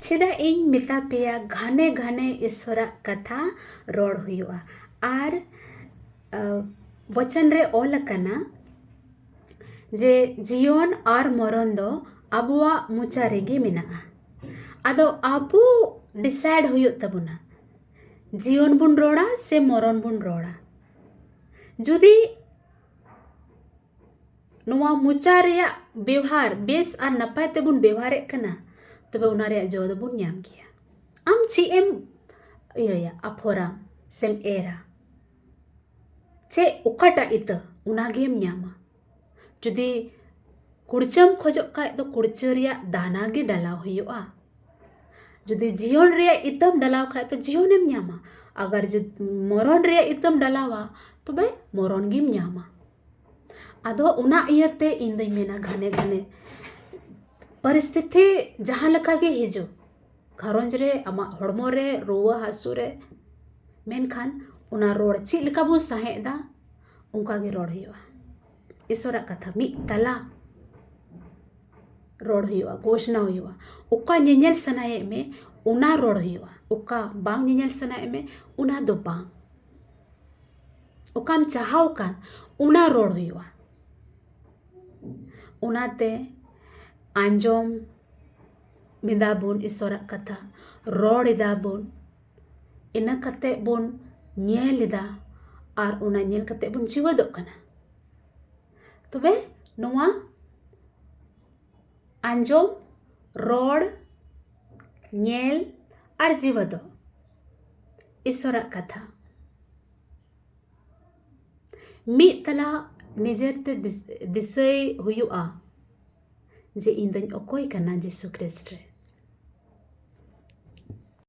चेदा इन मिता पेया घने घने ईश्वरा कथा रोड हुआ आर वचन रे ओल कना जे जीवन और मरण दो अबुआ मुचा रेगे मेना आदो अबु डिसाइड हुयो तबुना जीवन बुन रोड़ा से मरण बुन रोड़ा जुदी नुआ मुचा रेया व्यवहार बेस और नपाय तेबुन व्यवहार कना तबे उना रे जो दो बुन ᱧᱟᱢ गया आम ची एम इया अफोराम सेम एरा चे उकाटा इत उना गेम ᱧामा जुदी कुड़चम खोजो का तो कुड़चो रिया दाना गे डालाव हुआ जुदी जीवन रिया इतम डालाव खा तो जीवनेम ᱧामा अगर जो मरण रिया इतम डालावा तो बे मरण गेम ᱧामा आदो उना इयते इन दई मेना घने घने परिस्थिति जहाँ लका गे हिजो घरंज रे आमा हड़मो रे रुआ हासु रे मेनखान उना रोड ची लका बु साहेदा उनका गे रोड हुआ ईश्वरा कथा मी तला रोड हुआ घोषणा हुआ उका ᱧᱮᱧᱮᱞ सनाए में उना रोड हुआ उका बांग ᱧᱮᱧᱮᱞ सनाए में उना दो बांग उकाम चाहाव कान उना रोड हुआ उनाते आंजोम मिदाबुन ईश्वरा कथा रोड इदाबुन इना कते बुन ᱧᱮᱞ इदा और उना ᱧᱮल कते बुन जीवदो कना तबे नुआ आंजोम रोड ᱧᱮल और जीवदो ईश्वरा कथा मी तला निजेरते दिसय हुआ जे इन दन ओकोय कना जेसु ख्रिस्ट रे